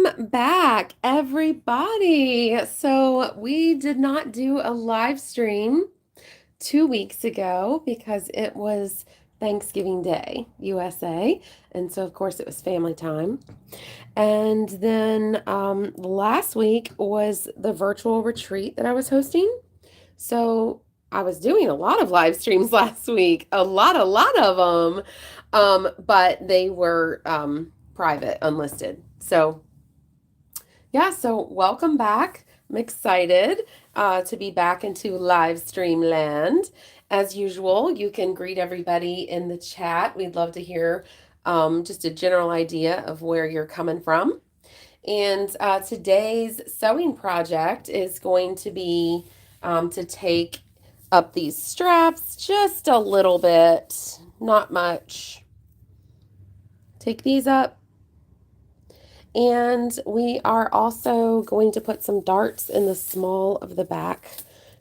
Welcome back, everybody. So, we did not do a live stream 2 weeks ago because it was Thanksgiving Day, USA. And so, of course, it was family time. And then last week was the virtual retreat that I was hosting. So, I was doing a lot of live streams last week, a lot of them. But they were private, unlisted. So, yeah, so welcome back. I'm excited to be back into live stream land. As usual, you can greet everybody in the chat. We'd love to hear just a general idea of where you're coming from. And today's sewing project is going to be to take up these straps just a little bit, not much. Take these up. And we are also going to put some darts in the small of the back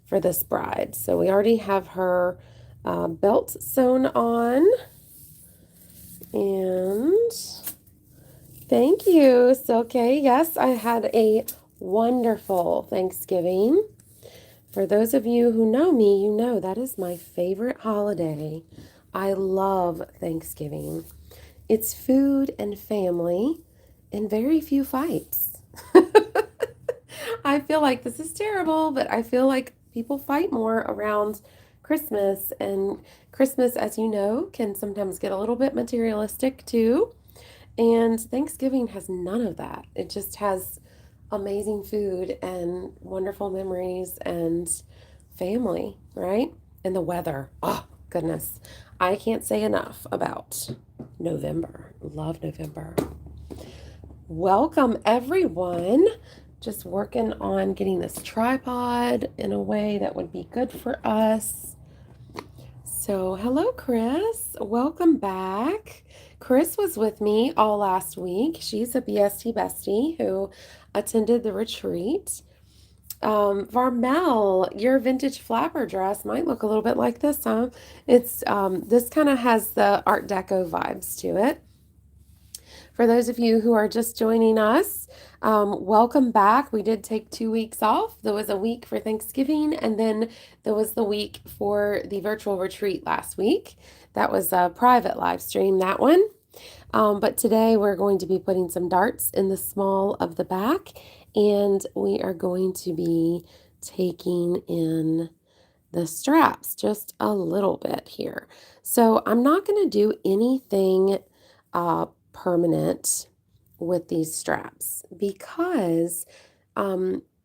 for this bride. So we already have her belt sewn on. And thank you, Silke. Yes, I had a wonderful Thanksgiving. For those of you who know me, you know that is my favorite holiday. I love Thanksgiving. It's food and family and very few fights. I feel like this is terrible, but I feel like people fight more around Christmas, and Christmas, as you know, can sometimes get a little bit materialistic too. And Thanksgiving has none of that. It just has amazing food and wonderful memories and family, right? And the weather. Oh, goodness. I can't say enough about November. Love November. Welcome, everyone. Just working on getting this tripod in a way that would be good for us. So, hello, Chris. Welcome back. Chris was with me all last week. She's a BST bestie who attended the retreat. Varmel, your vintage flapper dress might look a little bit like this, huh? It's this kind of has the Art Deco vibes to it. For those of you who are just joining us, welcome back. We did take 2 weeks off. There was a week for Thanksgiving, and then there was the week for the virtual retreat last week. That was a private live stream, that one. But today we're going to be putting some darts in the small of the back, and we are going to be taking in the straps just a little bit here. So I'm not going to do anything permanent with these straps because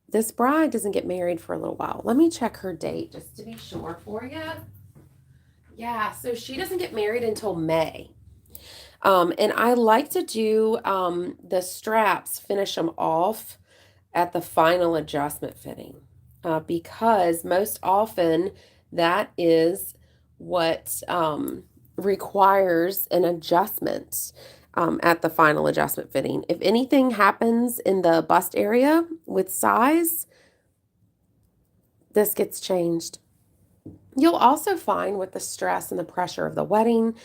this bride doesn't get married for a little while. Let me check her date just to be sure for you. Yeah, so she doesn't get married until May. And I like to do the straps, finish them off at the final adjustment fitting because most often that is what requires an adjustment at the final adjustment fitting. If anything happens in the bust area with size, this gets changed. You'll also find with the stress and the pressure of the wedding,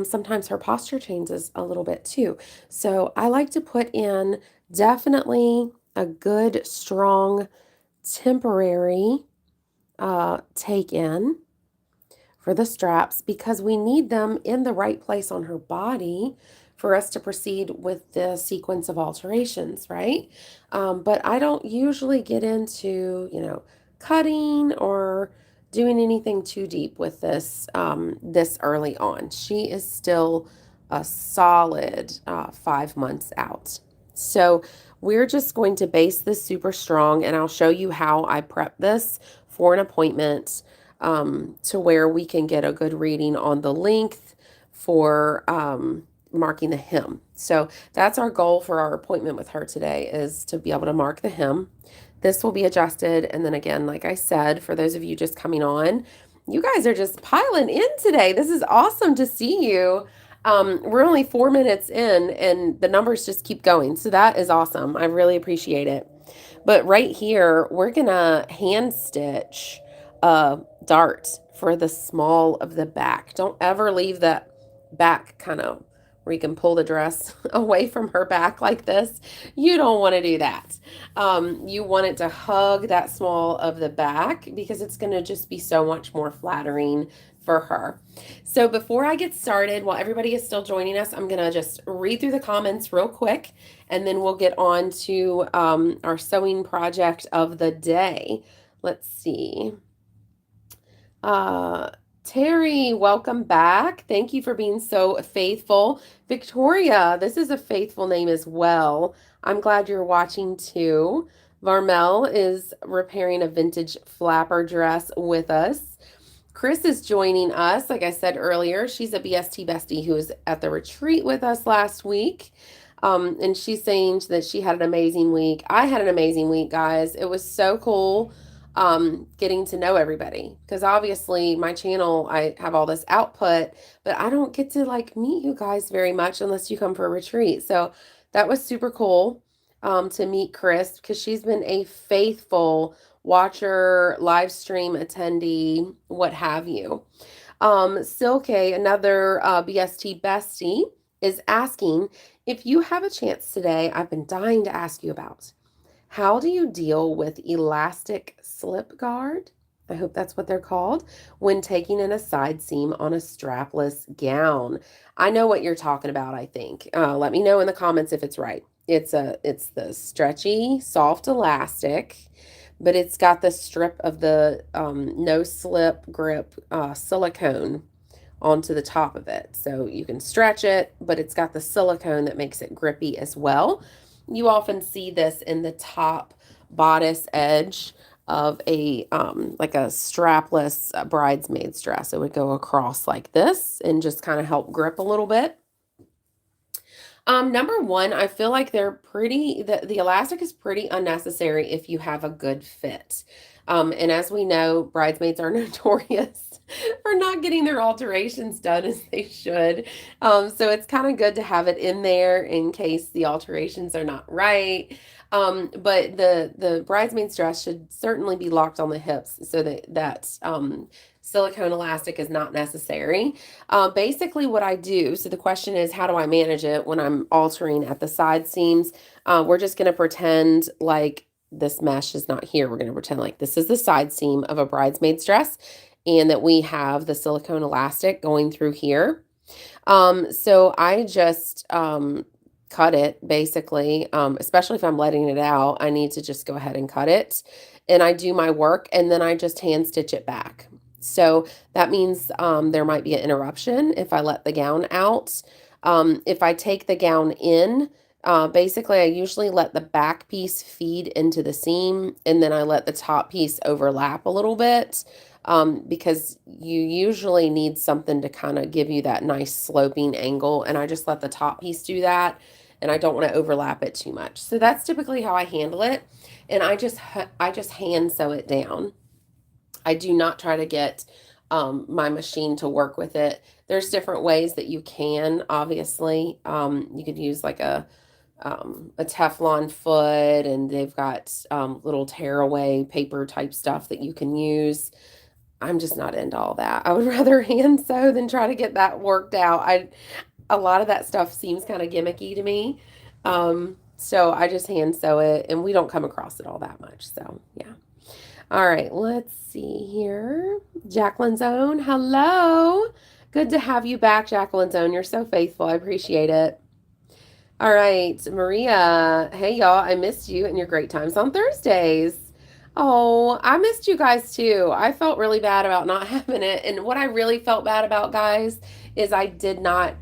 sometimes her posture changes a little bit too. So I like to put in definitely a good, strong, temporary take in for the straps because we need them in the right place on her body for us to proceed with the sequence of alterations, right? But I don't usually get into, cutting or doing anything too deep with this this early on. She is still a solid 5 months out. So we're just going to base this super strong, and I'll show you how I prep this for an appointment to where we can get a good reading on the length for marking the hem. So that's our goal for our appointment with her today, is to be able to mark the hem. This will be adjusted. And then again, like I said, for those of you just coming on, you guys are just piling in today. This is awesome to see you. We're only 4 minutes in and the numbers just keep going. So that is awesome. I really appreciate it. But right here, we're gonna hand stitch a dart for the small of the back. Don't ever leave that back kind of where you can pull the dress away from her back like this. You don't want to do that. You want it to hug that small of the back because it's going to just be so much more flattering for her. So before I get started, while everybody is still joining us, I'm going to just read through the comments real quick, and then we'll get on to our sewing project of the day. Let's see. Terry, welcome back. Thank you for being so faithful. Victoria, this is a faithful name as well. I'm glad you're watching too. Varmel is repairing a vintage flapper dress with us. Chris is joining us. Like I said earlier, she's a BST bestie who was at the retreat with us last week. And she's saying that she had an amazing week. I had an amazing week, guys. It was so cool getting to know everybody, because obviously my channel, I have all this output, but I don't get to like meet you guys very much unless you come for a retreat. So that was super cool to meet Chris, because she's been a faithful watcher, live stream attendee, what have you. Silke, another BST bestie, is asking if you have a chance today. I've been dying to ask you about, how do you deal with elastic slip guard? I hope that's what they're called, when taking in a side seam on a strapless gown. I know what you're talking about, I think. Let me know in the comments if it's right. It's the stretchy, soft elastic, but it's got the strip of the no slip grip silicone onto the top of it. So you can stretch it, but it's got the silicone that makes it grippy as well. You often see this in the top bodice edge of a like a strapless bridesmaid's dress. It would go across like this and just kind of help grip a little bit. Number one, I feel like they're pretty, the elastic is pretty unnecessary if you have a good fit. And as we know, bridesmaids are notorious for not getting their alterations done as they should. So it's kind of good to have it in there in case the alterations are not right. But the bridesmaid's dress should certainly be locked on the hips so that silicone elastic is not necessary. Basically what I do, so the question is, how do I manage it when I'm altering at the side seams? We're just going to pretend like this mesh is not here. We're going to pretend like this is the side seam of a bridesmaid's dress and that we have the silicone elastic going through here. So I just cut it basically, especially if I'm letting it out, I need to just go ahead and cut it, and I do my work, and then I just hand stitch it back. So that means there might be an interruption if I let the gown out. If I take the gown in, basically I usually let the back piece feed into the seam, and then I let the top piece overlap a little bit, because you usually need something to kind of give you that nice sloping angle, and I just let the top piece do that, and I don't want to overlap it too much. So that's typically how I handle it, and I just hand sew it down. I do not try to get my machine to work with it. There's different ways that you can, obviously. You could use like a Teflon foot, and they've got little tearaway paper type stuff that you can use. I'm just not into all that. I would rather hand sew than try to get that worked out. A lot of that stuff seems kind of gimmicky to me. So I just hand sew it, and we don't come across it all that much. So yeah. All right, let's see here. Jacqueline's Own, hello. Good to have you back, Jacqueline's Own. You're so faithful. I appreciate it. All right, Maria. Hey, y'all. I missed you and your great times on Thursdays. Oh, I missed you guys too. I felt really bad about not having it. And what I really felt bad about, guys, is I did not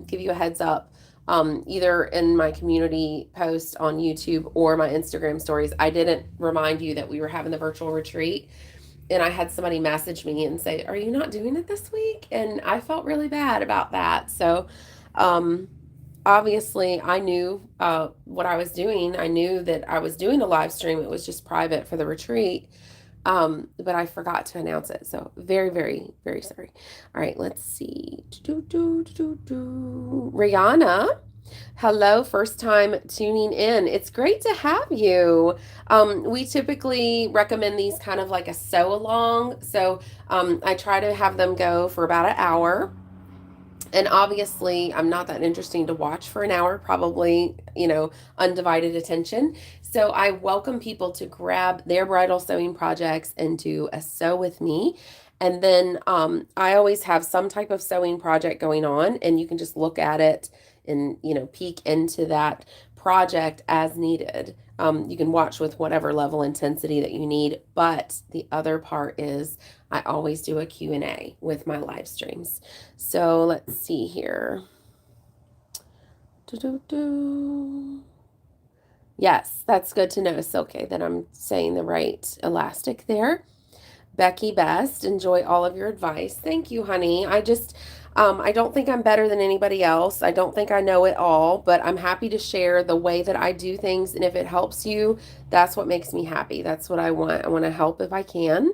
give you a heads up. Either in my community post on YouTube or my Instagram stories. I didn't remind you that we were having the virtual retreat, and I had somebody message me and say, "Are you not doing it this week?" And I felt really bad about that. So, obviously I knew what I was doing. I knew that I was doing the live stream. It was just private for the retreat. But I forgot to announce it. So very, very, very sorry. All right, let's see. Rihanna, hello, first time tuning in. It's great to have you. We typically recommend these kind of like a sew along. So I try to have them go for about an hour. And obviously, I'm not that interesting to watch for an hour, probably, undivided attention. So I welcome people to grab their bridal sewing projects and do a sew with me. And then I always have some type of sewing project going on, and you can just look at it and, peek into that project as needed. You can watch with whatever level intensity that you need. But the other part is I always do a Q&A with my live streams. So let's see here. Do-do-do. Yes, that's good to know, Silke, that I'm saying the right elastic there. Becky Best, enjoy all of your advice. Thank you, honey. I don't think I'm better than anybody else. I don't think I know it all, but I'm happy to share the way that I do things. And if it helps you, that's what makes me happy. That's what I want. I want to help if I can.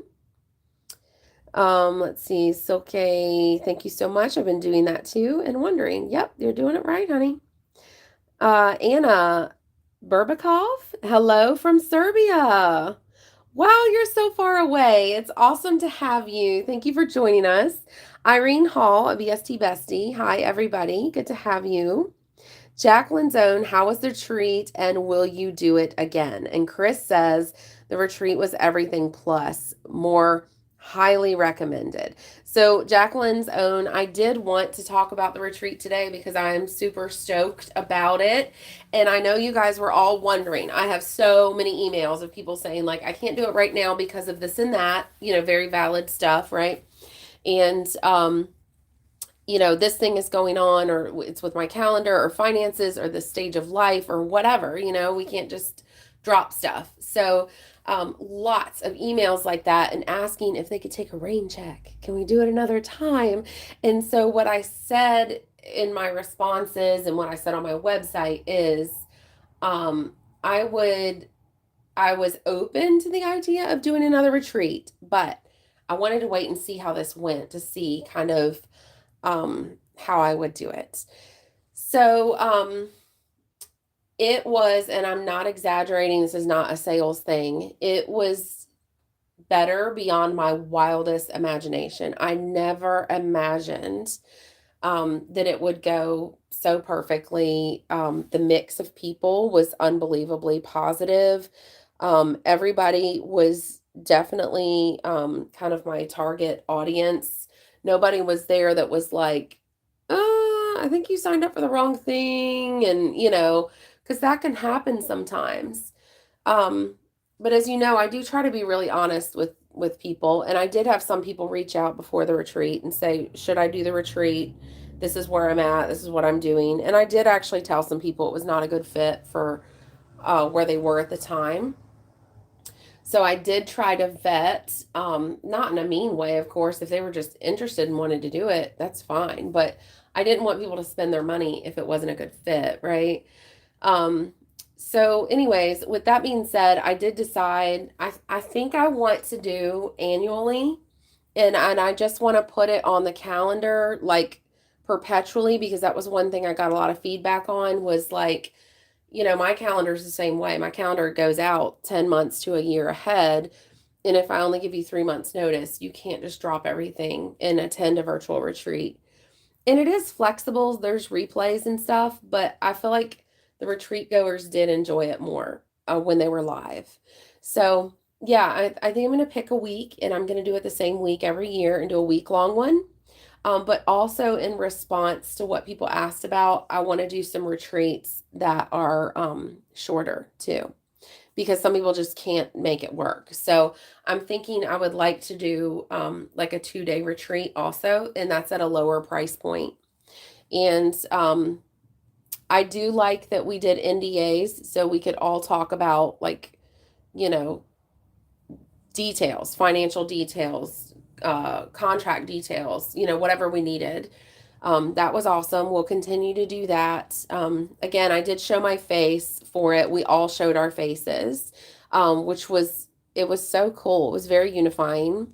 Let's see. Silke, thank you so much. I've been doing that too and wondering. Yep, you're doing it right, honey. Anna Burbakov, hello from Serbia. Wow, you're so far away. It's awesome to have you. Thank you for joining us. Irene Hall, a BST bestie. Hi, everybody. Good to have you. Jacqueline's own, how was the retreat and will you do it again? And Chris says the retreat was everything plus more, highly recommended. So Jacqueline's own, I did want to talk about the retreat today because I'm super stoked about it. And I know you guys were all wondering. I have so many emails of people saying like, I can't do it right now because of this and that, very valid stuff, right? And, this thing is going on, or it's with my calendar or finances or the stage of life or whatever, we can't just drop stuff. So lots of emails like that and asking if they could take a rain check. Can we do it another time? And so what I said in my responses and what I said on my website is I was open to the idea of doing another retreat, but I wanted to wait and see how this went to see kind of how I would do it. So it was, and I'm not exaggerating, this is not a sales thing. It was better beyond my wildest imagination. I never imagined that it would go so perfectly. The mix of people was unbelievably positive. Everybody was definitely kind of my target audience. Nobody was there that was like, I think you signed up for the wrong thing. And, because that can happen sometimes. But as you know, I do try to be really honest with people. And I did have some people reach out before the retreat and say, should I do the retreat? This is where I'm at. This is what I'm doing. And I did actually tell some people it was not a good fit for where they were at the time. So I did try to vet, not in a mean way, of course. If they were just interested and wanted to do it, that's fine. But I didn't want people to spend their money if it wasn't a good fit, right? So anyways, with that being said, I did decide, I think I want to do annually, and I just want to put it on the calendar like perpetually, because that was one thing I got a lot of feedback on was like, my calendar is the same way. My calendar goes out 10 months to a year ahead. And if I only give you 3 months notice, you can't just drop everything and attend a virtual retreat. And it is flexible. There's replays and stuff, but I feel like the retreat goers did enjoy it more when they were live. So yeah, I think I'm going to pick a week, and I'm going to do it the same week every year and do a week-long one. But also in response to what people asked about, I want to do some retreats that are shorter too, because some people just can't make it work. So I'm thinking I would like to do like a 2-day retreat also, and that's at a lower price point. And I do like that we did NDAs so we could all talk about like, details, financial details, contract details, whatever we needed. That was awesome. We'll continue to do that. Again, I did show my face for it. We all showed our faces, it was so cool. It was very unifying,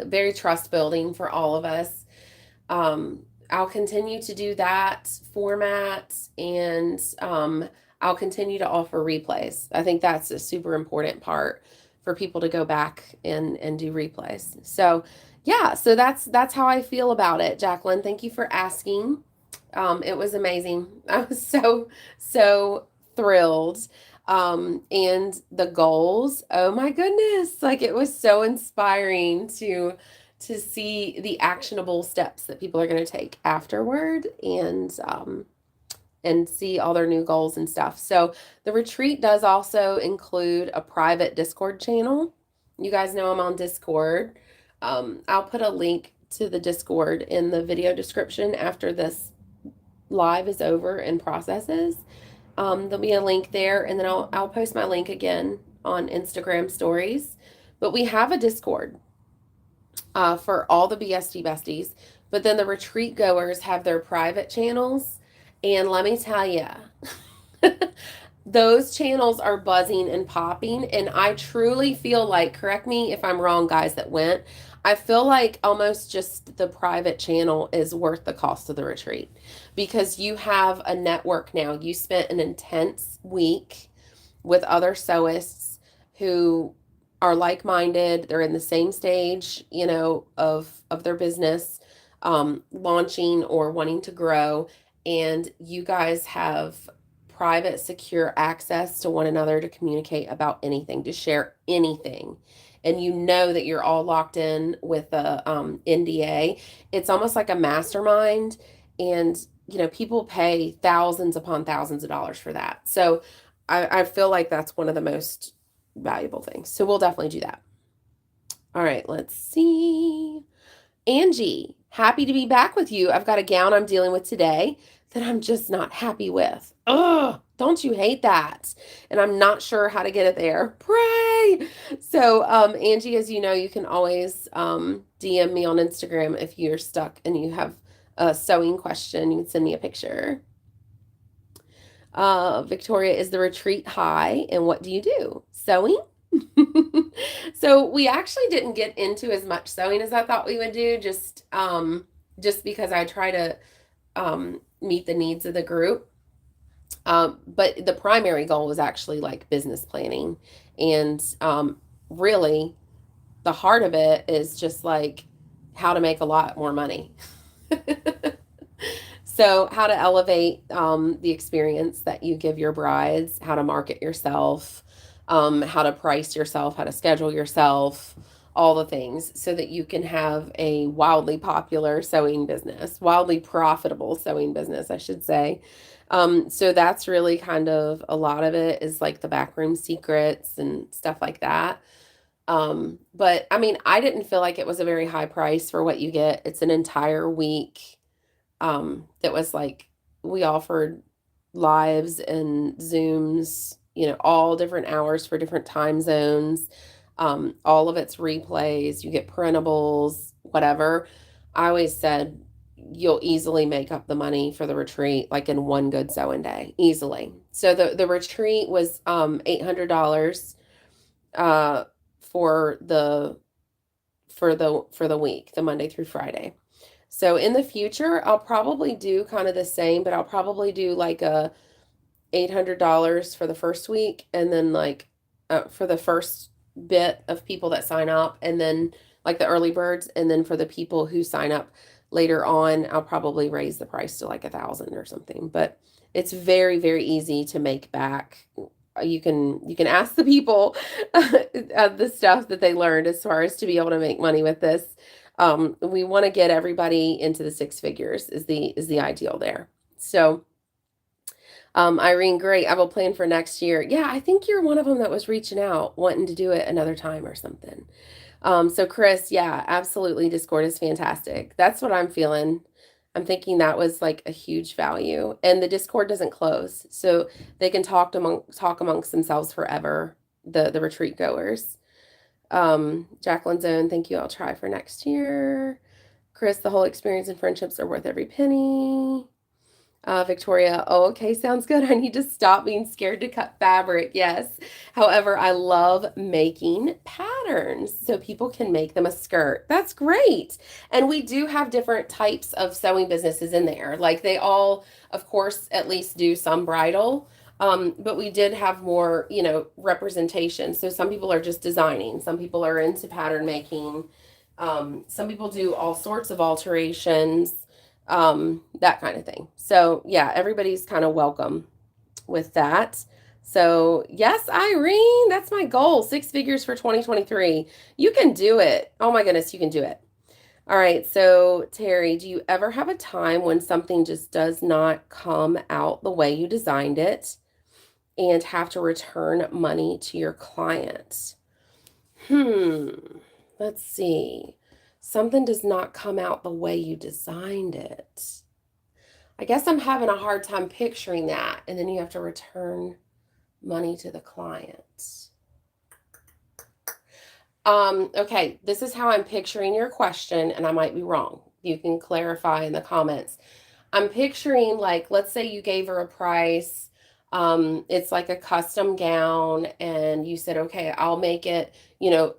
very trust building for all of us. I'll continue to do that format, and I'll continue to offer replays. I think that's a super important part for people to go back and do replays. So Yeah, so that's how I feel about it, Jacqueline. Thank you for asking. It was amazing. I was so thrilled. And the goals, oh my goodness, like it was so inspiring to see the actionable steps that people are going to take afterward, and see all their new goals and stuff. So the retreat does also include a private Discord channel. You guys know I'm on Discord. I'll put a link to the Discord in the video description after this live is over and processes. There'll be a link there, and then I'll post my link again on Instagram stories. But we have a Discord for all the BSD besties. But then the retreat goers have their private channels. And let me tell you, those channels are buzzing and popping. And I truly feel like, correct me if I'm wrong, guys that went, I feel like almost just the private channel is worth the cost of the retreat because you have a network now. You spent an intense week with other sewists who are like-minded. They're in the same stage, of their business, launching or wanting to grow. And you guys have private, secure access to one another to communicate about anything, to share anything. And you know that you're all locked in with a NDA. It's almost like a mastermind. And, people pay thousands upon thousands of dollars for that. So I feel like that's one of the most valuable things. So we'll definitely do that. All right, let's see. Angie, happy to be back with you. I've got a gown I'm dealing with today that I'm just not happy with. Ugh, don't you hate that? And I'm not sure how to get it there. Pray. So, Angie, as you know, you can always DM me on Instagram if you're stuck and you have a sewing question. You can send me a picture. Victoria, is the retreat high and what do you do? Sewing? So we actually didn't get into as much sewing as I thought we would do, just because I try to meet the needs of the group. But the primary goal was actually like business planning, and really the heart of it is just like how to make a lot more money. So, how to elevate the experience that you give your brides, how to market yourself, how to price yourself, how to schedule yourself, all the things so that you can have a wildly popular sewing business, wildly profitable sewing business, I should say. So, that's really kind of a lot of it is like the backroom secrets and stuff like that. But I mean, I didn't feel like it was a very high price for what you get. It's an entire week that was like we offered lives and Zooms, all different hours for different time zones. All of it's replays. You get printables, whatever. I always said you'll easily make up the money for the retreat like in one good sewing day, easily. So the retreat was $800 for the week, the Monday through Friday. So in the future, I'll probably do kind of the same, but I'll probably do like a $800 for the first week, and then like for the first bit of people that sign up, and then like the early birds, and then for the people who sign up later on, I'll probably raise the price to like 1,000 or something. But it's very, very easy to make back. You can ask the people the stuff that they learned as far as to be able to make money with this. We want to get everybody into the six figures is the ideal there. So, Irene, great. I will plan for next year. Yeah, I think you're one of them that was reaching out, wanting to do it another time or something. So Chris, yeah, absolutely. Discord is fantastic. That's what I'm feeling. I'm thinking that was like a huge value, and the Discord doesn't close, so they can talk amongst themselves forever. The retreat goers. Jacqueline Zone, thank you. I'll try for next year. Chris, the whole experience and friendships are worth every penny. Victoria, oh, okay, sounds good. I need to stop being scared to cut fabric. Yes. However, I love making patterns so people can make them a skirt. That's great. And we do have different types of sewing businesses in there. Like they all, of course, at least do some bridal. But we did have more, representation. So some people are just designing, some people are into pattern making. Some people do all sorts of alterations, that kind of thing. So yeah, everybody's kind of welcome with that. So yes, Irene, that's my goal. 6 figures for 2023. You can do it. Oh my goodness, you can do it. All right. So Terry, do you ever have a time when something just does not come out the way you designed it and have to return money to your client? Let's see. Something does not come out the way you designed it. I guess I'm having a hard time picturing that. And then you have to return money to the client. Okay, this is how I'm picturing your question, and I might be wrong. You can clarify in the comments. I'm picturing, like, let's say you gave her a price. It's like a custom gown, and you said, okay, I'll make it,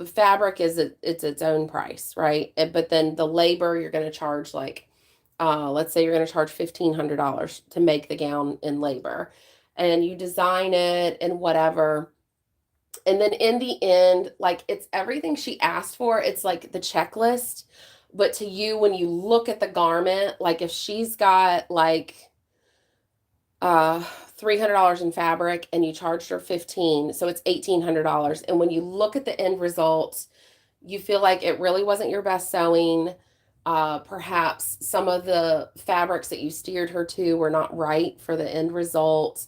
fabric is it's its own price, right? But then the labor, you're going to charge like, let's say you're going to charge $1,500 to make the gown in labor, and you design it and whatever. And then in the end, like, it's everything she asked for. It's like the checklist. But to you, when you look at the garment, like if she's got like $300 in fabric and you charged her 15, so it's $1,800. And when you look at the end result, you feel like it really wasn't your best sewing. Perhaps some of the fabrics that you steered her to were not right for the end result,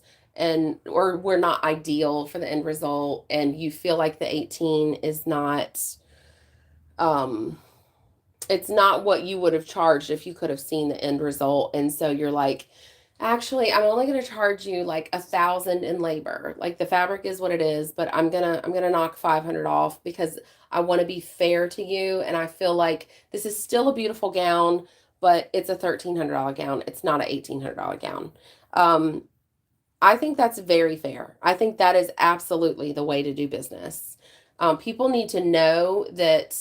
or were not ideal for the end result, and you feel like the 18 is not it's not what you would have charged if you could have seen the end result. And so you're like, actually, I'm only going to charge you like 1,000 in labor. Like, the fabric is what it is, but I'm gonna knock 500 off because I want to be fair to you. And I feel like this is still a beautiful gown, but it's a $1,300 gown. It's not an $1,800 gown. I think that's very fair. I think that is absolutely the way to do business. People need to know that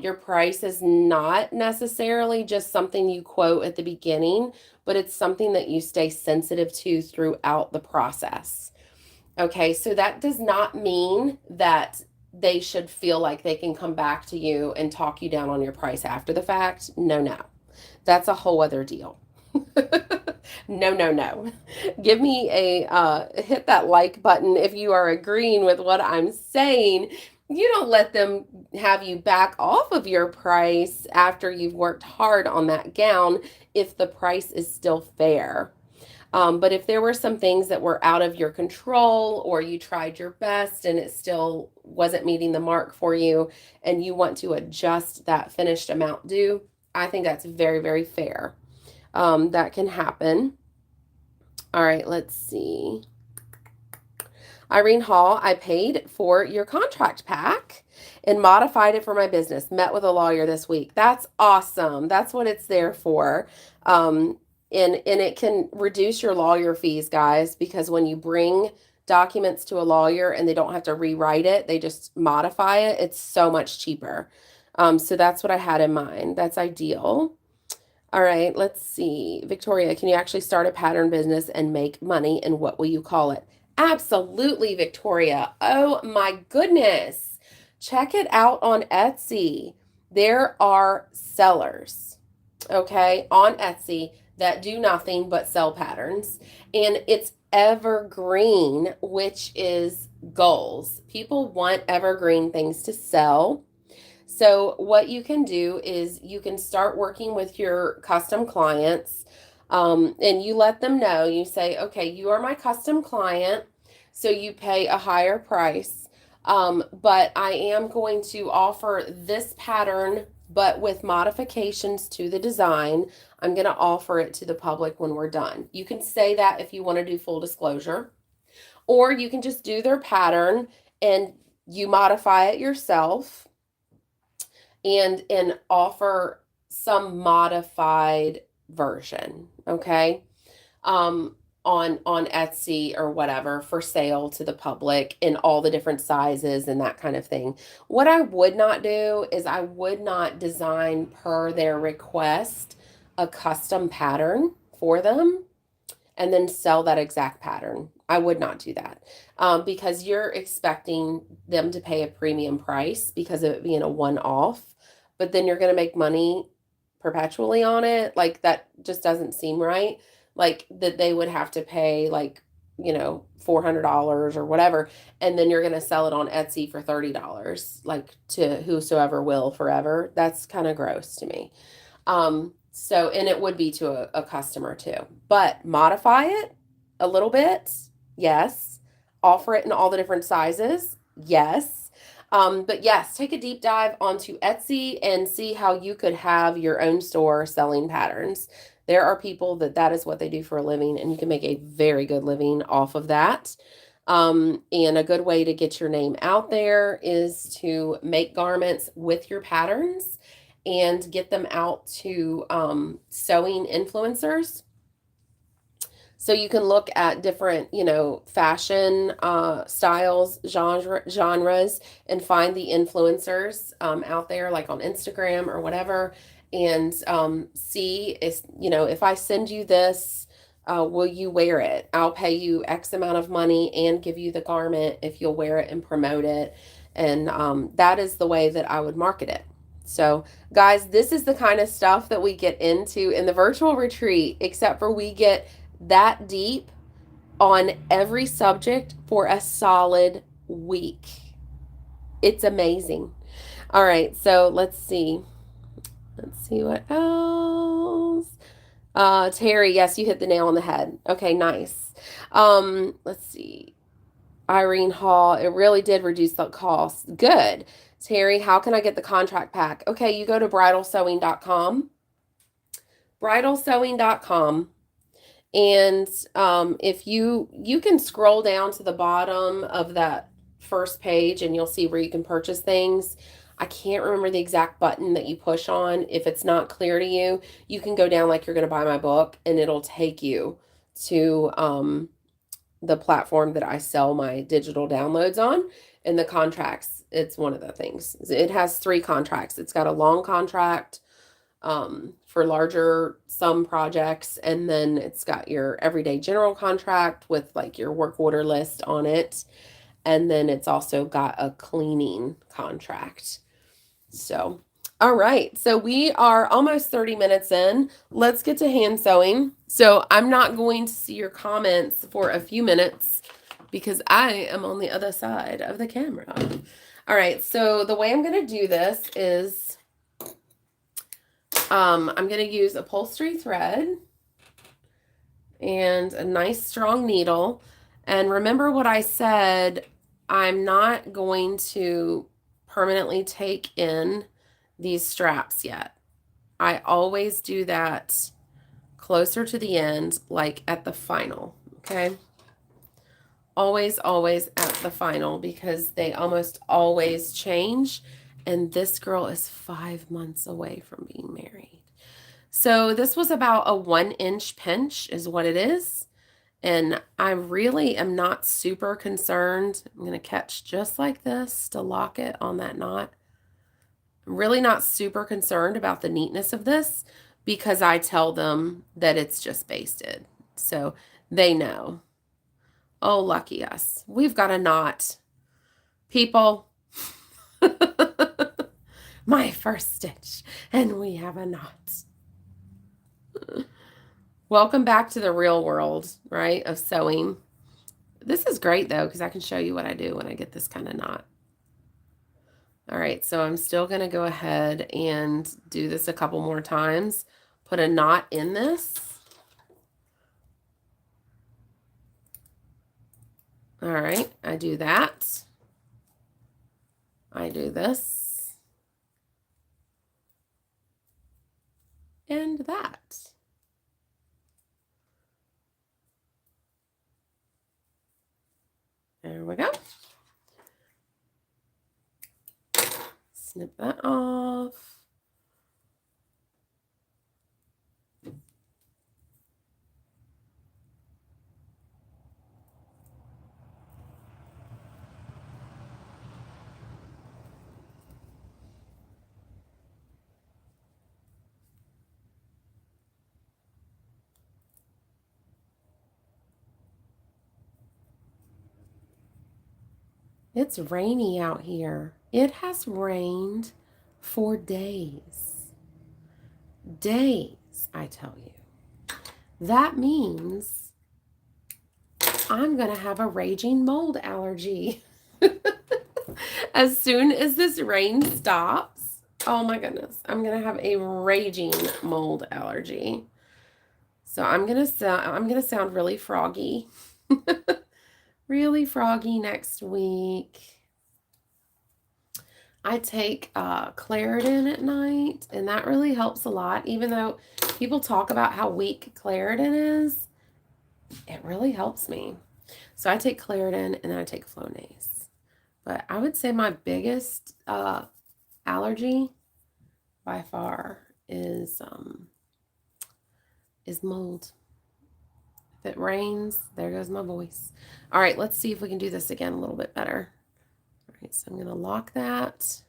your price is not necessarily just something you quote at the beginning, but it's something that you stay sensitive to throughout the process. Okay, so that does not mean that they should feel like they can come back to you and talk you down on your price after the fact. No, no. That's a whole other deal. No, no, no. Give me hit that like button if you are agreeing with what I'm saying. You don't let them have you back off of your price after you've worked hard on that gown if the price is still fair. But if there were some things that were out of your control, or you tried your best and it still wasn't meeting the mark for you, and you want to adjust that finished amount due, I think that's very, very fair. That can happen. All right, let's see. Irene Hall, I paid for your contract pack and modified it for my business. Met with a lawyer this week. That's awesome. That's what it's there for. And it can reduce your lawyer fees, guys, because when you bring documents to a lawyer and they don't have to rewrite it, they just modify it, it's so much cheaper. So that's what I had in mind. That's ideal. All right, let's see. Victoria, can you actually start a pattern business and make money, and what will you call it? Absolutely, Victoria. Oh my goodness. Check it out on Etsy. There are sellers, okay, on Etsy that do nothing but sell patterns, and it's evergreen, which is goals. People want evergreen things to sell. So what you can do is you can start working with your custom clients, and you let them know. You say, okay, you are my custom client, so you pay a higher price, but I am going to offer this pattern, but with modifications to the design. I'm going to offer it to the public when we're done. You can say that if you want to do full disclosure, or you can just do their pattern and you modify it yourself, and offer some modified version, okay, on Etsy or whatever for sale to the public in all the different sizes and that kind of thing. What I would not do is I would not design per their request a custom pattern for them and then sell that exact pattern. I would not do that, because you're expecting them to pay a premium price because of it being a one-off. but then you're going to make money perpetually on it. Like that just doesn't seem right. Like that they would have to pay like, $400 or whatever, and then you're going to sell it on Etsy for $30, like to whosoever will forever. That's kind of gross to me. So, and it would be to a customer too, but modify it a little bit. Yes. Offer it in all the different sizes. Yes. But yes, take a deep dive onto Etsy and see how you could have your own store selling patterns. There are people that is what they do for a living, and you can make a very good living off of that. And a good way to get your name out there is to make garments with your patterns and get them out to sewing influencers. So you can look at different, fashion styles, genres, and find the influencers out there, like on Instagram or whatever, and see if I send you this, will you wear it? I'll pay you X amount of money and give you the garment if you'll wear it and promote it. And that is the way that I would market it. So, guys, this is the kind of stuff that we get into in the virtual retreat, except for we get that deep on every subject for a solid week. It's amazing. All right, so let's see. Let's see what else. Terry, yes, you hit the nail on the head. Okay, nice. Let's see. Irene Hall, it really did reduce the cost. Good. Terry, how can I get the contract pack? Okay, you go to bridalsewing.com. Bridalsewing.com. And if you can scroll down to the bottom of that first page and you'll see where you can purchase things. I can't remember the exact button that you push on. If it's not clear to you, you can go down like you're going to buy my book, and it'll take you to the platform that I sell my digital downloads on. And the contracts, it's one of the things. It has 3 contracts. It's got a long contract for larger sum projects, and then it's got your everyday general contract with like your work order list on it, and then it's also got a cleaning contract. So all right, so we are almost 30 minutes in. Let's get to hand sewing. So I'm not going to see your comments for a few minutes because I am on the other side of the camera. All right, so the way I'm going to do this is I'm going to use upholstery thread and a nice strong needle. And remember what I said, I'm not going to permanently take in these straps yet. I always do that closer to the end, like at the final, okay? Always, always at the final, because they almost always change. And this girl is 5 months away from being married. So this was about a 1-inch pinch is what it is. And I really am not super concerned. I'm going to catch just like this to lock it on that knot. I'm really not super concerned about the neatness of this because I tell them that it's just basted. So they know. Oh, lucky us. We've got a knot. People, my first stitch, and we have a knot. Welcome back to the real world, right, of sewing. This is great, though, because I can show you what I do when I get this kind of knot. All right, so I'm still going to go ahead and do this a couple more times. Put a knot in this. All right, I do that. I do this. And that. There we go. Snip that off. It's rainy out here. It has rained for days. Days, I tell you. That means I'm going to have a raging mold allergy. As soon as this rain stops, oh my goodness, I'm going to have a raging mold allergy. So I'm going to sound really froggy. Really froggy next week. I take Claritin at night, and that really helps a lot. Even though people talk about how weak Claritin is, it really helps me. So I take Claritin, and then I take Flonase. But I would say my biggest allergy by far is mold. If it rains, there goes my voice. All right, let's see if we can do this again a little bit better. All right, so I'm going to lock that.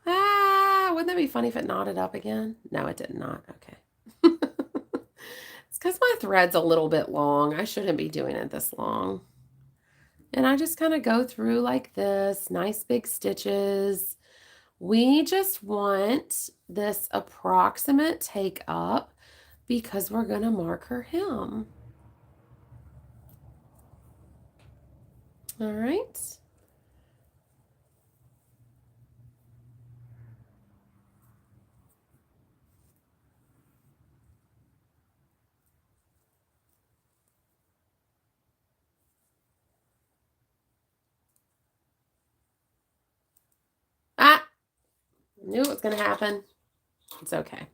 Ah, wouldn't that be funny if it knotted up again? No, it did not. Okay. It's because my thread's a little bit long. I shouldn't be doing it this long. And I just kind of go through like this, nice big stitches. We just want this approximate take up because we're going to mark her hem. All right. Ah, knew it was going to happen. It's okay.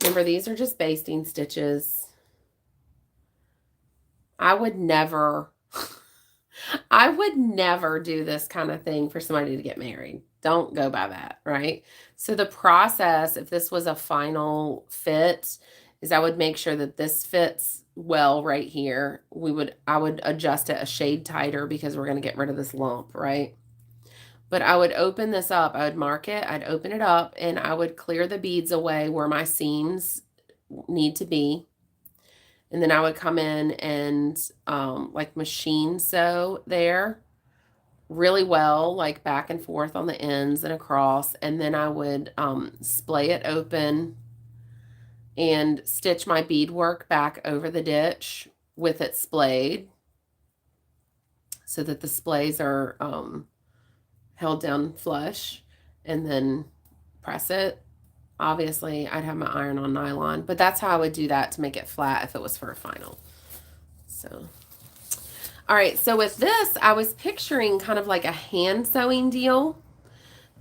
Remember, these are just basting stitches. I would never do this kind of thing for somebody to get married. Don't go by that, right? So the process, if this was a final fit, is I would make sure that this fits well right here. I would adjust it a shade tighter because we're going to get rid of this lump, right? But I would open this up. I would mark it. I'd open it up, and I would clear the beads away where my seams need to be. And then I would come in and like machine sew there really well, like back and forth on the ends and across. And then I would splay it open and stitch my beadwork back over the ditch with it splayed so that the splays are held down flush, and then press it. Obviously, I'd have my iron on nylon, but that's how I would do that to make it flat if it was for a final. So, all right. So with this, I was picturing kind of like a hand sewing deal.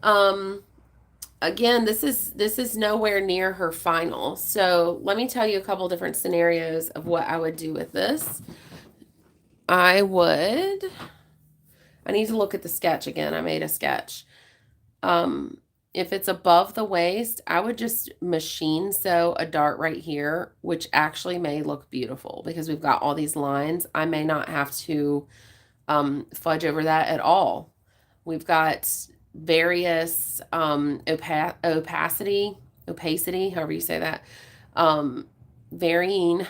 Again, this is nowhere near her final. So let me tell you a couple different scenarios of what I would do with this. I need to look at the sketch again. I made a sketch. If it's above the waist, I would just machine sew a dart right here, which actually may look beautiful because we've got all these lines. I may not have to fudge over that at all. We've got various opacity, however you say that, varying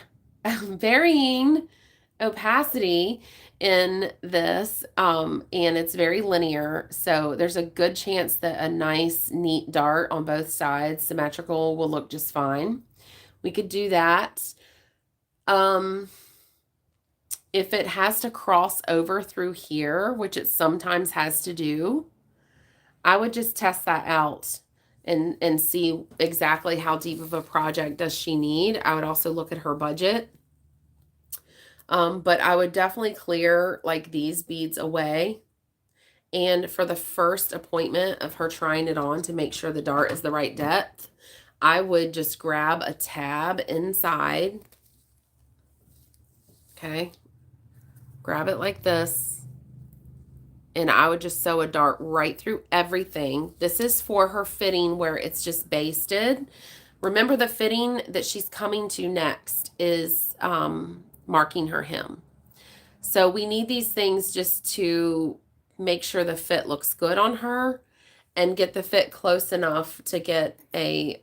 opacity in this, and it's very linear, so there's a good chance that a nice neat dart on both sides, symmetrical, will look just fine. We could do that. If it has to cross over through here, which it sometimes has to do, I would just test that out and see exactly how deep of a project does she need. I would also look at her budget. But I would definitely clear like these beads away. And for the first appointment of her trying it on to make sure the dart is the right depth, I would just grab a tab inside. Okay. Grab it like this. And I would just sew a dart right through everything. This is for her fitting where it's just basted. Remember, the fitting that she's coming to next is marking her hem. So we need these things just to make sure the fit looks good on her and get the fit close enough to get a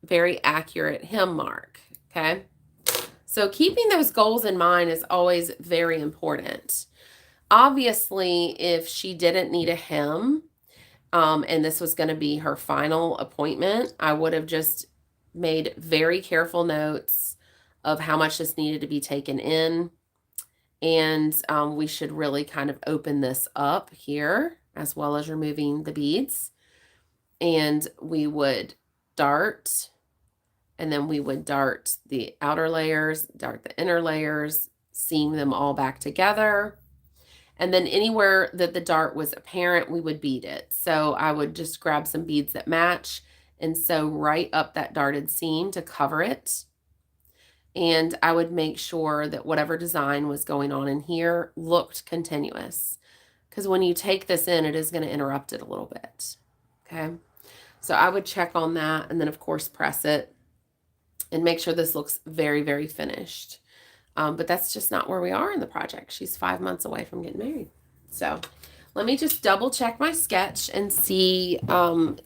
very accurate hem mark, okay? So keeping those goals in mind is always very important. Obviously, if she didn't need a hem and this was going to be her final appointment, I would have just made very careful notes of how much this needed to be taken in. And we should really kind of open this up here, as well as removing the beads. And we would dart, and then we would dart the outer layers, dart the inner layers, seam them all back together. And then anywhere that the dart was apparent, we would bead it. So I would just grab some beads that match and sew right up that darted seam to cover it. And I would make sure that whatever design was going on in here looked continuous. Because when you take this in, it is going to interrupt it a little bit. Okay. So I would check on that, and then of course press it and make sure this looks very, very finished. But that's just not where we are in the project. She's 5 months away from getting married. So let me just double check my sketch and see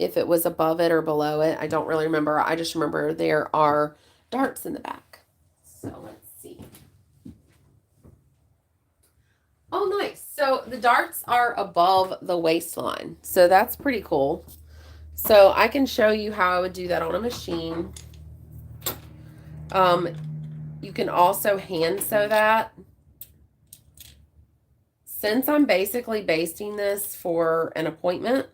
if it was above it or below it. I don't really remember. I just remember there are darts in the back. So let's see. Oh, nice. So the darts are above the waistline. So that's pretty cool. So I can show you how I would do that on a machine. You can also hand sew that. Since I'm basically basting this for an appointment,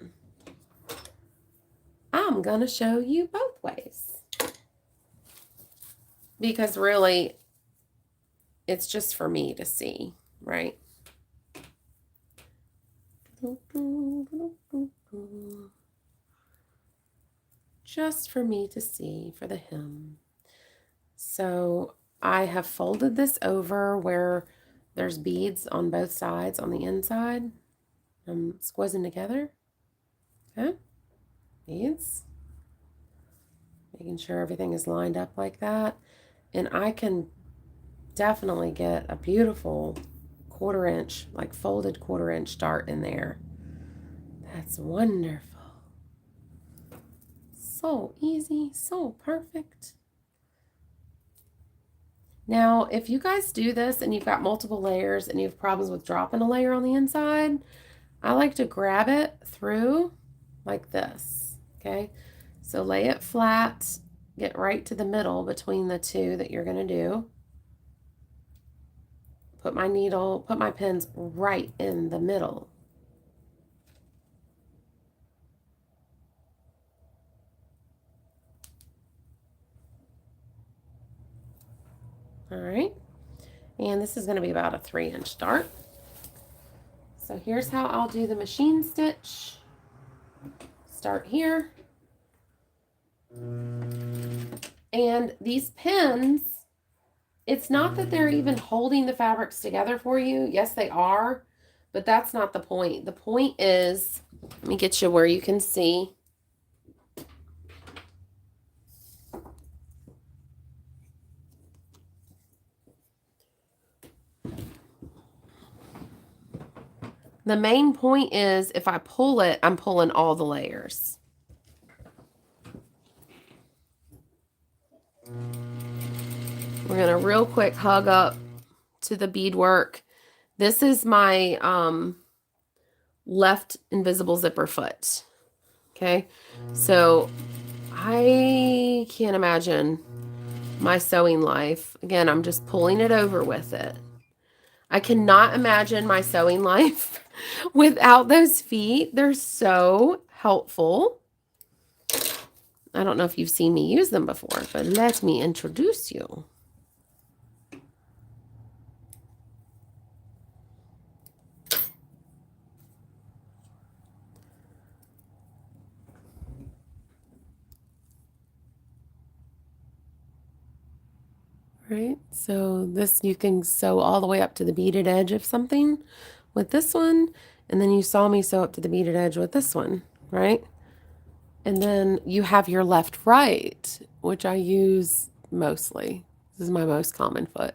I'm going to show you both ways. Because really, it's just for me to see, right? Just for me to see, for the hem. So I have folded this over where there's beads on both sides on the inside. I'm squeezing together. Okay. Beads. Making sure everything is lined up like that. And I can definitely get a beautiful 1/4 inch, like folded 1/4 inch dart in there. That's wonderful. So easy, so perfect. Now, if you guys do this and you've got multiple layers and you have problems with dropping a layer on the inside, I like to grab it through like this, okay? So lay it flat, get right to the middle between the two that you're gonna do. Put my needle, put my pins right in the middle. All right, and this is going to be about a 3-inch dart. So here's how I'll do the machine stitch. Start here. And these pins, it's not that they're even holding the fabrics together for you. Yes, they are, but that's not the point. The point is, let me get you where you can see. The main point is if I pull it, I'm pulling all the layers. We're going to real quick hug up to the beadwork. This is my left invisible zipper foot. Okay, so I can't imagine my sewing life. Again, I'm just pulling it over with it. I cannot imagine my sewing life without those feet. They're so helpful. I don't know if you've seen me use them before, but let me introduce you. Right, so this you can sew all the way up to the beaded edge of something with this one, and then you saw me sew up to the beaded edge with this one, right? And then you have your left right, which I use mostly. This is my most common foot,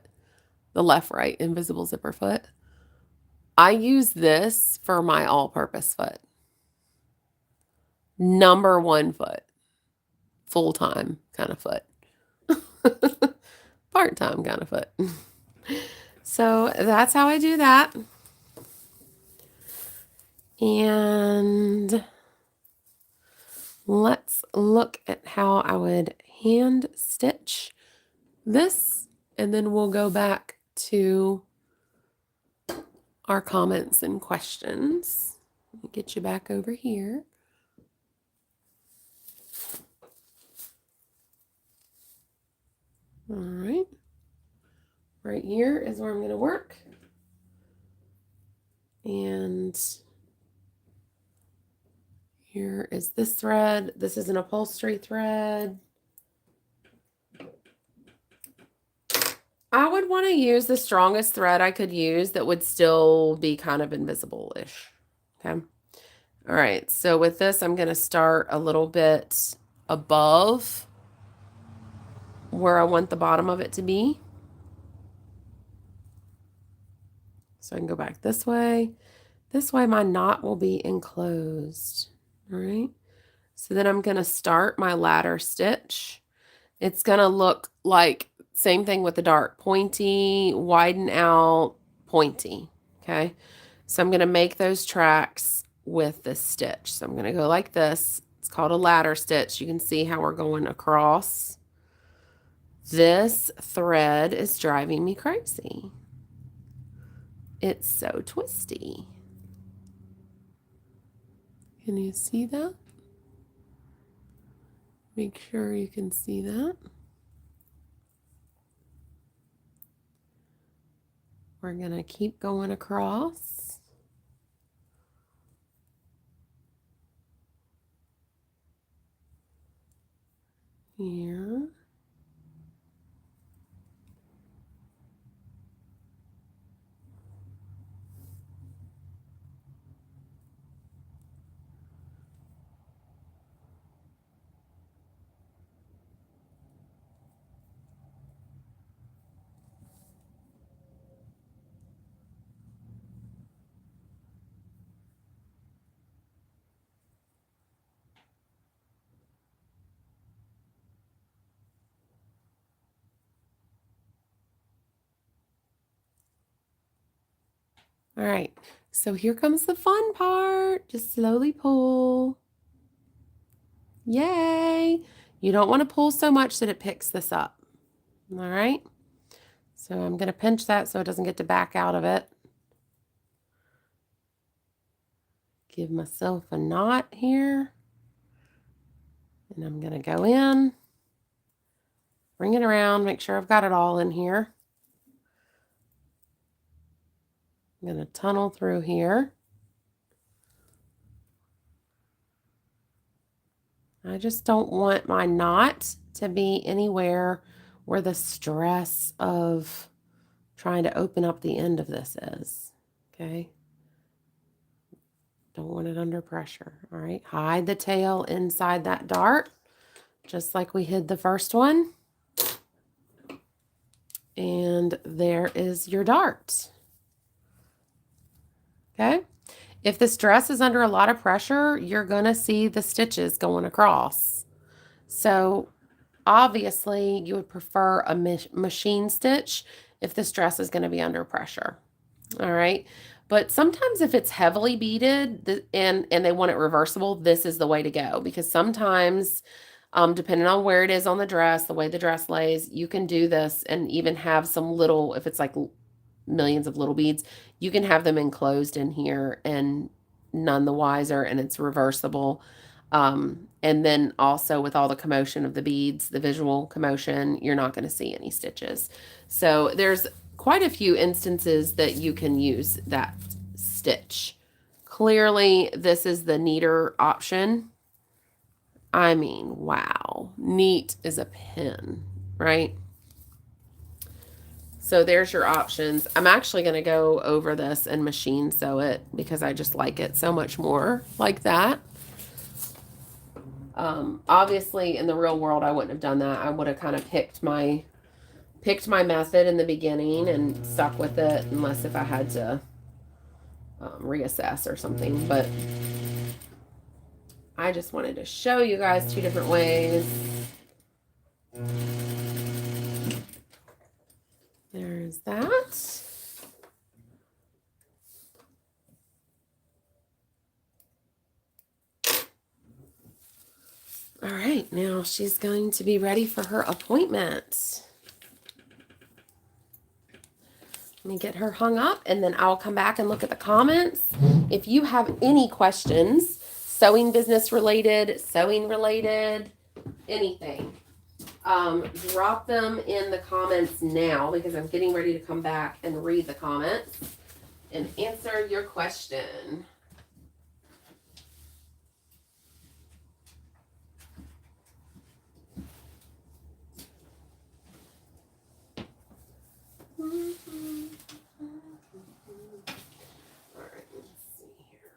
the left right invisible zipper foot. I use this for my all-purpose foot. Number one foot, full-time kind of foot. Part-time kind of foot. So that's how I do that. And look at how I would hand stitch this, and then we'll go back to our comments and questions. Let me get you back over here. All right. Right here is where I'm going to work. And here is this thread. This is an upholstery thread. I would want to use the strongest thread I could use that would still be kind of invisible-ish. Okay. All right. So with this, I'm going to start a little bit above where I want the bottom of it to be. So I can go back this way. This way my knot will be enclosed. All right. So then I'm going to start my ladder stitch. It's going to look like same thing with the dark, pointy, widen out, pointy. Okay. So I'm going to make those tracks with this stitch. So I'm going to go like this. It's called a ladder stitch. You can see how we're going across. This thread is driving me crazy. It's so twisty. Can you see that? Make sure you can see that. We're going to keep going across. Here. All right, so here comes the fun part. Just slowly pull. Yay! You don't want to pull so much that it picks this up. All right, so I'm going to pinch that so it doesn't get to back out of it. Give myself a knot here. And I'm going to go in, bring it around, make sure I've got it all in here. I'm going to tunnel through here. I just don't want my knot to be anywhere where the stress of trying to open up the end of this is. Okay. Don't want it under pressure. All right. Hide the tail inside that dart, just like we hid the first one. And there is your dart. Okay. If this dress is under a lot of pressure, you're going to see the stitches going across. So obviously you would prefer a machine stitch if this dress is going to be under pressure. All right. But sometimes if it's heavily beaded and they want it reversible, this is the way to go, because sometimes depending on where it is on the dress, the way the dress lays, you can do this and even have some little, if it's like millions of little beads, you can have them enclosed in here and none the wiser, and it's reversible. And then also with all the commotion of the beads, the visual commotion, you're not going to see any stitches. So there's quite a few instances that you can use that stitch. Clearly, this is the neater option. I mean, wow, neat as a pin, right? So there's your options. I'm actually going to go over this and machine sew it because I just like it so much more like that. Obviously, in the real world, I wouldn't have done that. I would have kind of picked my method in the beginning and stuck with it, unless if I had to reassess or something. But I just wanted to show you guys two different ways. There's that. All right, now she's going to be ready for her appointment. Let me get her hung up, and then I'll come back and look at the comments. If you have any questions, sewing business related, sewing related, anything, drop them in the comments now, because I'm getting ready to come back and read the comments and answer your question. All right, let's see here.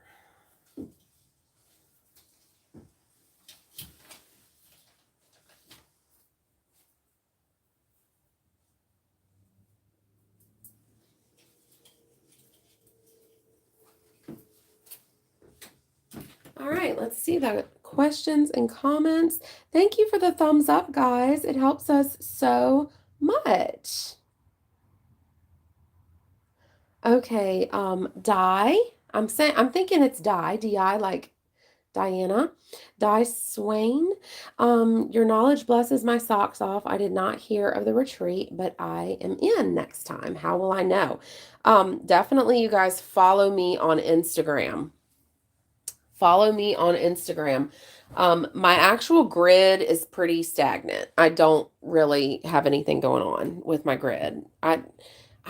All right, let's see the questions and comments. Thank you for the thumbs up, guys. It helps us so much. Okay, Di. I'm thinking it's Di, D-I, like Diana. Di Swain. Your knowledge blesses my socks off. I did not hear of the retreat, but I am in next time. How will I know? Definitely you guys follow me on Instagram. Follow me on Instagram. My actual grid is pretty stagnant. I don't really have anything going on with my grid.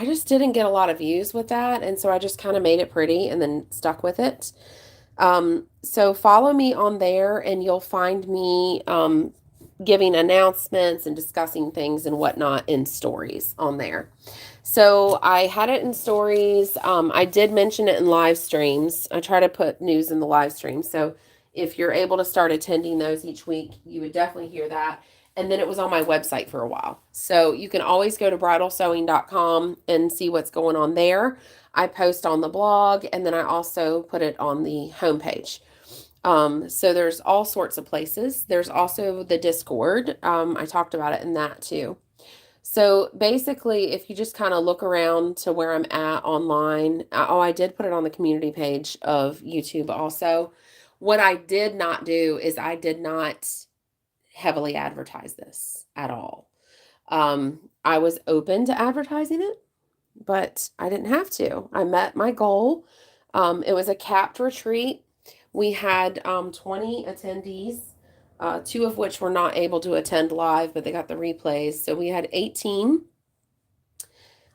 I just didn't get a lot of views with that, and so I just kind of made it pretty and then stuck with it. So follow me on there, and you'll find me giving announcements and discussing things and whatnot in stories on there. So I had it in stories. I did mention it in live streams. I try to put news in the live stream. So if you're able to start attending those each week, you would definitely hear that. And then it was on my website for a while. So you can always go to bridalsewing.com and see what's going on there. I post on the blog, and then I also put it on the homepage. So there's all sorts of places. There's also the Discord. I talked about it in that too. So basically, if you just kind of look around to where I'm at online, I did put it on the community page of YouTube also. What I did not do is I did not heavily advertise this at all. I was open to advertising it, but I didn't have to. I met my goal. It was a capped retreat. We had 20 attendees, two of which were not able to attend live, but they got the replays. So we had 18.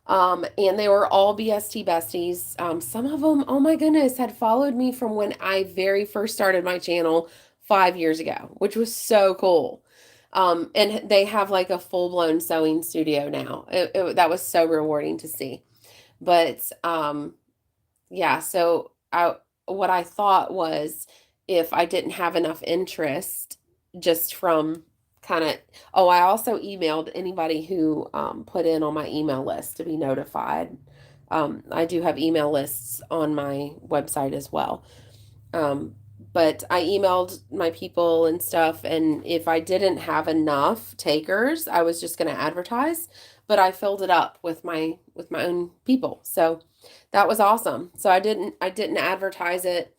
And they were all BST besties. Some of them, oh my goodness, had followed me from when I very first started my channel 5 years ago, which was so cool. And they have like a full-blown sewing studio now. That was so rewarding to see. But yeah, so what I thought was, if I didn't have enough interest just from kind of, I also emailed anybody who put in on my email list to be notified. I do have email lists on my website as well. But I emailed my people and stuff, and if I didn't have enough takers, I was just going to advertise, but I filled it up with my own people. So that was awesome. So I didn't advertise it.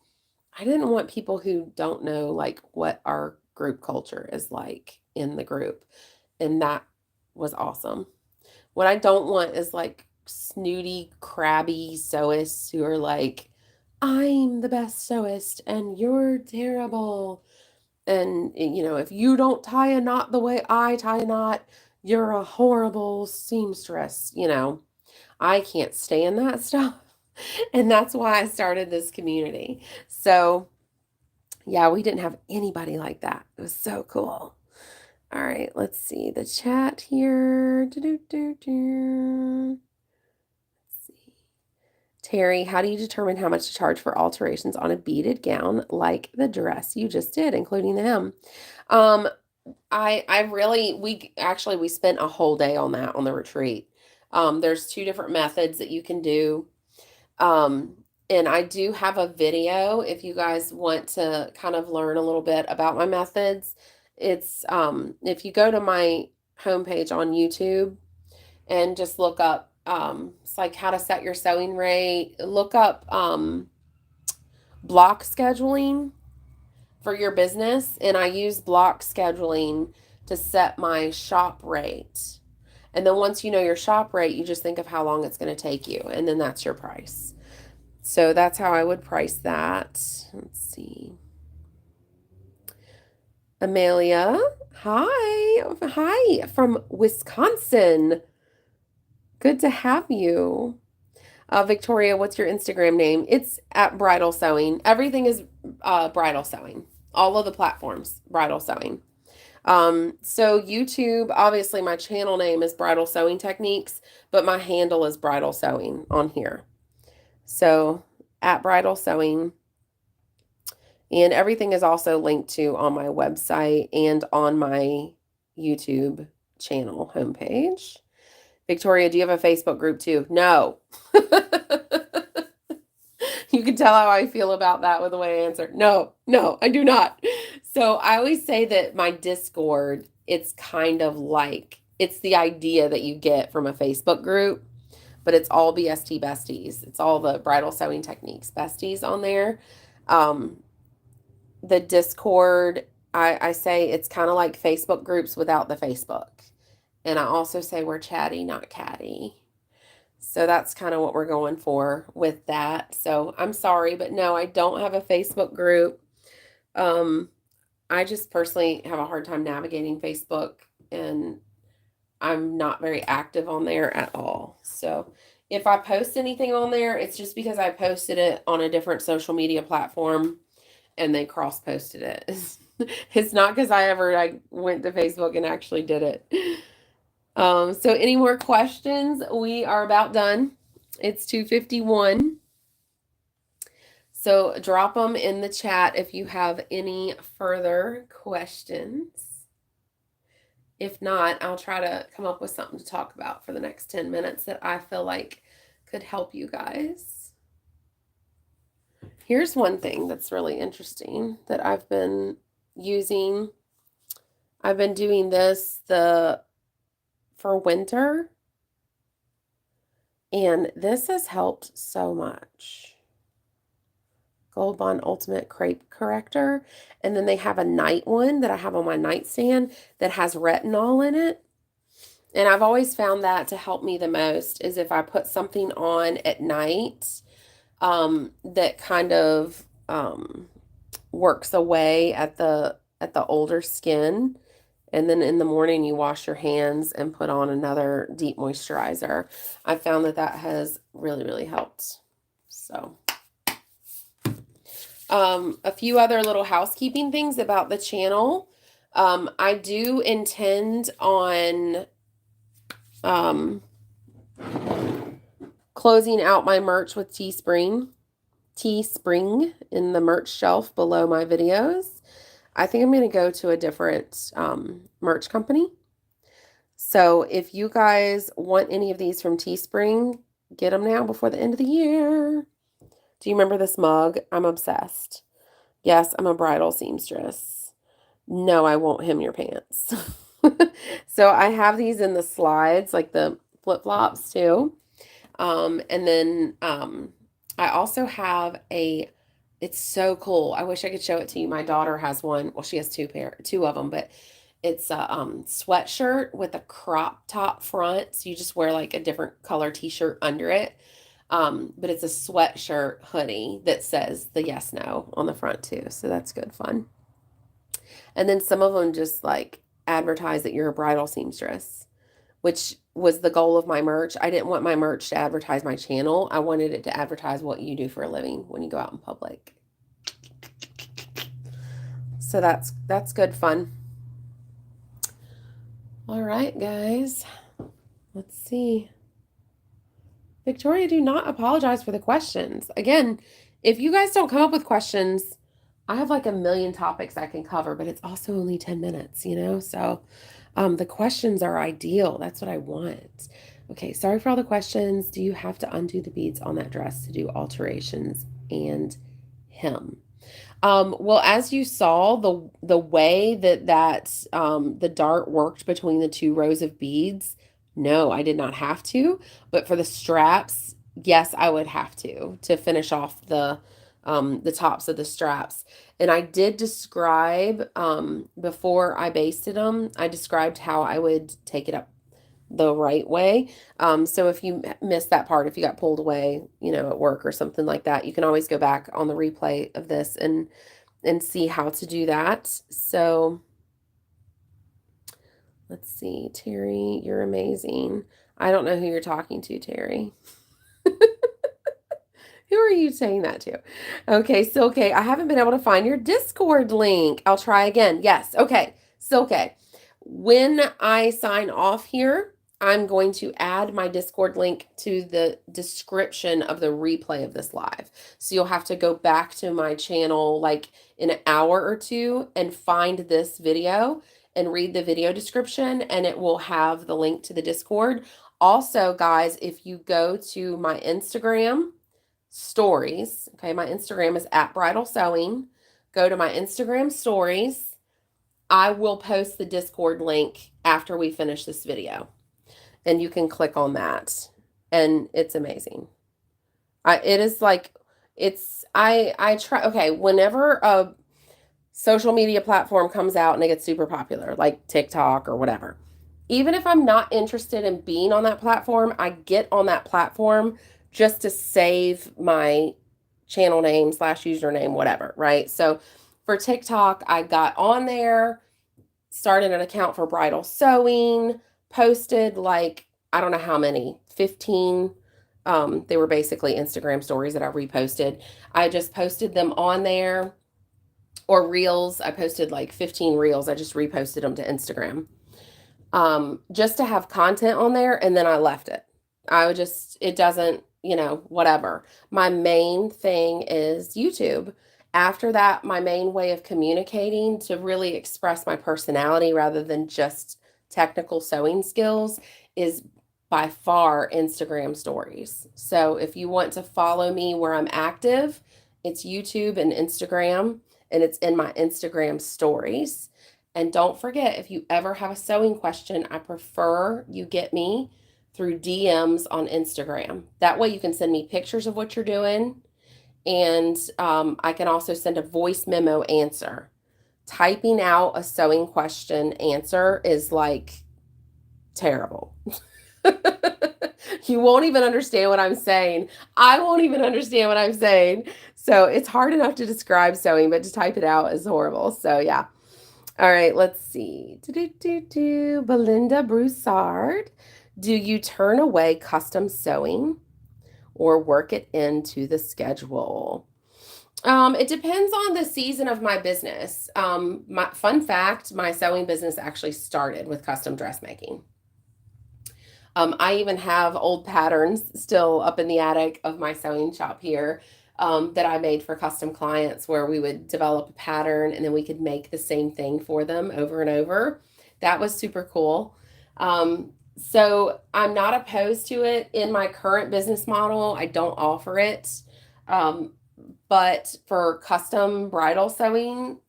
I didn't want people who don't know like what our group culture is like in the group. And that was awesome. What I don't want is like snooty, crabby sewists who are like, I'm the best sewist and you're terrible. And, if you don't tie a knot the way I tie a knot, you're a horrible seamstress. I can't stand that stuff. And that's why I started this community. So, yeah, we didn't have anybody like that. It was so cool. All right, let's see the chat here. Let's see. Terry, how do you determine how much to charge for alterations on a beaded gown like the dress you just did, including the hem? We spent a whole day on that on the retreat. There's 2 different methods that you can do. And I do have a video if you guys want to kind of learn a little bit about my methods. It's if you go to my homepage on YouTube and just look up it's like how to set your sewing rate, look up block scheduling for your business, and I use block scheduling to set my shop rate. And then once you know your shop rate, you just think of how long it's going to take you, and then that's your price. So that's how I would price that. Let's see. Amelia, hi. Hi from Wisconsin. Good to have you. Victoria, what's your Instagram name? It's at Bridal Sewing. Everything is Bridal Sewing. All of the platforms, Bridal Sewing. So YouTube, obviously my channel name is Bridal Sewing Techniques, but my handle is Bridal Sewing on here. So at Bridal Sewing. And everything is also linked to on my website and on my YouTube channel homepage. Victoria, do you have a Facebook group too? No. You can tell how I feel about that with the way I answer. No, I do not. So I always say that my Discord, it's kind of like, it's the idea that you get from a Facebook group, but it's all BST besties. It's all the Bridal Sewing Techniques besties on there. The Discord, I say it's kind of like Facebook groups without the Facebook. And I also say we're chatty, not catty. So that's kind of what we're going for with that. So I'm sorry, but no, I don't have a Facebook group. I just personally have a hard time navigating Facebook, and I'm not very active on there at all. So if I post anything on there, it's just because I posted it on a different social media platform and they cross posted it. It's not because I went to Facebook and actually did it. So any more questions? We are about done. It's 2:51. So drop them in the chat if you have any further questions. If not, I'll try to come up with something to talk about for the next 10 minutes that I feel like could help you guys. Here's one thing that's really interesting that I've been using. I've been doing this for winter, and this has helped so much. Gold Bond Ultimate Crepe Corrector. And then they have a night one that I have on my nightstand that has retinol in it. And I've always found that to help me the most is if I put something on at night that kind of works away at the older skin. And then in the morning you wash your hands and put on another deep moisturizer. I found that has really, really helped. So a few other little housekeeping things about the channel. I do intend on closing out my merch with Teespring in the merch shelf below my videos. I think I'm going to go to a different merch company. So if you guys want any of these from Teespring, get them now before the end of the year. Do you remember this mug? I'm obsessed. Yes, I'm a bridal seamstress. No, I won't hem your pants. So I have these in the slides, like the flip-flops too. And then I also have it's so cool. I wish I could show it to you. My daughter has one. Well, she has two of them, but it's a sweatshirt with a crop top front. So you just wear like a different color t-shirt under it. But it's a sweatshirt hoodie that says the yes, no on the front too. So that's good fun. And then some of them just like advertise that you're a bridal seamstress, which was the goal of my merch. I didn't want my merch to advertise my channel. I wanted it to advertise what you do for a living when you go out in public. So that's good fun. All right, guys. Let's see. Victoria, do not apologize for the questions. Again, if you guys don't come up with questions, I have like a million topics I can cover, but it's also only 10 minutes, So the questions are ideal. That's what I want. Okay, sorry for all the questions. Do you have to undo the beads on that dress to do alterations and hem? Well, as you saw, the way that the dart worked between the two rows of beads, no, I did not have to. But for the straps, yes, I would have to finish off the the tops of the straps. And I did describe, before I basted them, I described how I would take it up the right way. So if you missed that part, if you got pulled away, at work or something like that, you can always go back on the replay of this and see how to do that. So let's see, Terry, you're amazing. I don't know who you're talking to, Terry. Who are you saying that to? Okay, Silke, I haven't been able to find your Discord link. I'll try again. Yes, okay, Silke. When I sign off here, I'm going to add my Discord link to the description of the replay of this live. So you'll have to go back to my channel like in an hour or two and find this video and read the video description, and it will have the link to the Discord. Also, guys, if you go to my Instagram stories, okay, my Instagram is @Bridal Sewing. Go to my Instagram stories. I will post the Discord link after we finish this video, and you can click on that, and it's amazing. I try, okay, whenever a social media platform comes out and it gets super popular, like TikTok or whatever, even if I'm not interested in being on that platform, I get on that platform just to save my channel name / username, whatever, right? So for TikTok, I got on there, started an account for Bridal Sewing, posted like, I don't know how many, 15. They were basically Instagram stories that I reposted. I just posted them on there, or reels. I posted like 15 reels. I just reposted them to Instagram, just to have content on there. And then I left it. It doesn't, whatever. My main thing is YouTube. After that, my main way of communicating to really express my personality rather than just technical sewing skills is by far Instagram stories. So if you want to follow me where I'm active, it's YouTube and Instagram, and it's in my Instagram stories. And don't forget, if you ever have a sewing question, I prefer you get me through DMs on Instagram. That way you can send me pictures of what you're doing, and I can also send a voice memo answer. Typing out a sewing question answer is like terrible. You won't even understand what I'm saying. I won't even understand what I'm saying. So it's hard enough to describe sewing, but to type it out is horrible. So yeah. All right, let's see. Belinda Broussard. Do you turn away custom sewing or work it into the schedule? It depends on the season of my business. My fun fact, my sewing business actually started with custom dressmaking. I even have old patterns still up in the attic of my sewing shop here, that I made for custom clients, where we would develop a pattern and then we could make the same thing for them over and over. That was super cool. So I'm not opposed to it. In my current business model, I don't offer it. But for custom bridal sewing,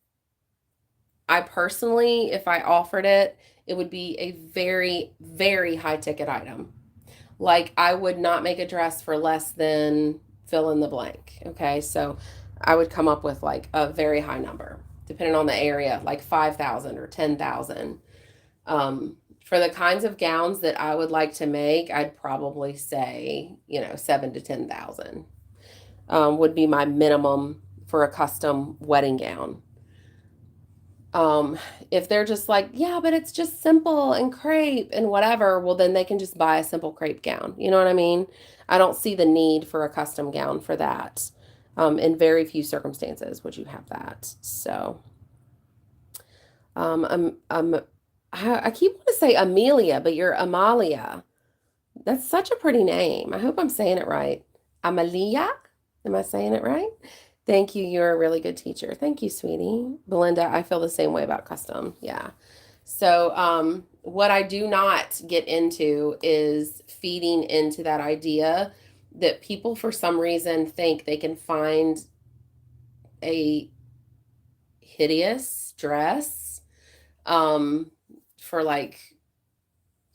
I personally, if I offered it, it would be a very, very high ticket item. Like, I would not make a dress for less than fill in the blank. Okay. So I would come up with like a very high number, depending on the area, like 5,000 or 10,000. For the kinds of gowns that I would like to make, I'd probably say, 7 to 10,000, would be my minimum for a custom wedding gown. If they're just like, yeah, but it's just simple and crepe and whatever, well, then they can just buy a simple crepe gown. You know what I mean? I don't see the need for a custom gown for that. In very few circumstances would you have that. So, I keep wanting to say Amelia, but you're Amalia. That's such a pretty name. I hope I'm saying it right. Amalia? Am I saying it right? Thank you. You're a really good teacher. Thank you, sweetie. Belinda, I feel the same way about custom. Yeah. So, what I do not get into is feeding into that idea that people, for some reason, think they can find a hideous dress, for like,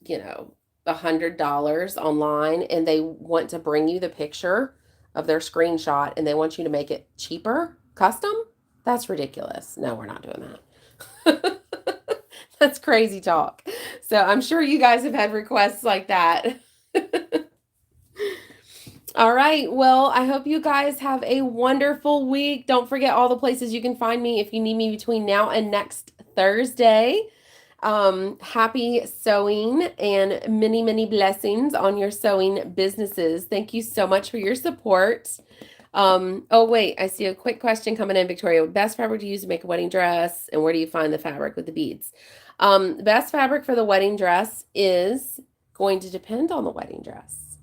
$100 online, and they want to bring you the picture of their screenshot and they want you to make it cheaper, custom. That's ridiculous. No, we're not doing that. That's crazy talk. So I'm sure you guys have had requests like that. All right. Well, I hope you guys have a wonderful week. Don't forget all the places you can find me if you need me between now and next Thursday. Happy sewing and many, many blessings on your sewing businesses. Thank you so much for your support. Oh, wait, I see a quick question coming in, Victoria. Best fabric to use to make a wedding dress, and where do you find the fabric with the beads? The best fabric for the wedding dress is going to depend on the wedding dress.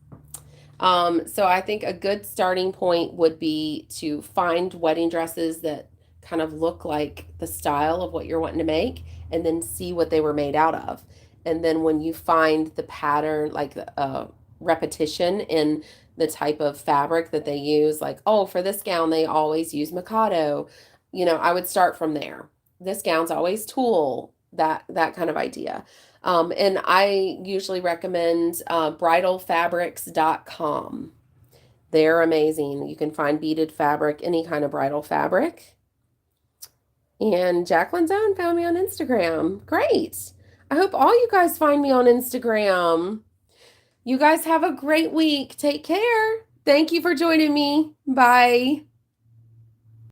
So I think a good starting point would be to find wedding dresses that kind of look like the style of what you're wanting to make, and then see what they were made out of. And then when you find the pattern, like the repetition in the type of fabric that they use, like, oh, for this gown, they always use Mikado. I would start from there. This gown's always tulle, that kind of idea. And I usually recommend bridalfabrics.com. They're amazing. You can find beaded fabric, any kind of bridal fabric. And Jacqueline's Own found me on Instagram. Great. I hope all you guys find me on Instagram. You guys have a great week. Take care. Thank you for joining me. Bye.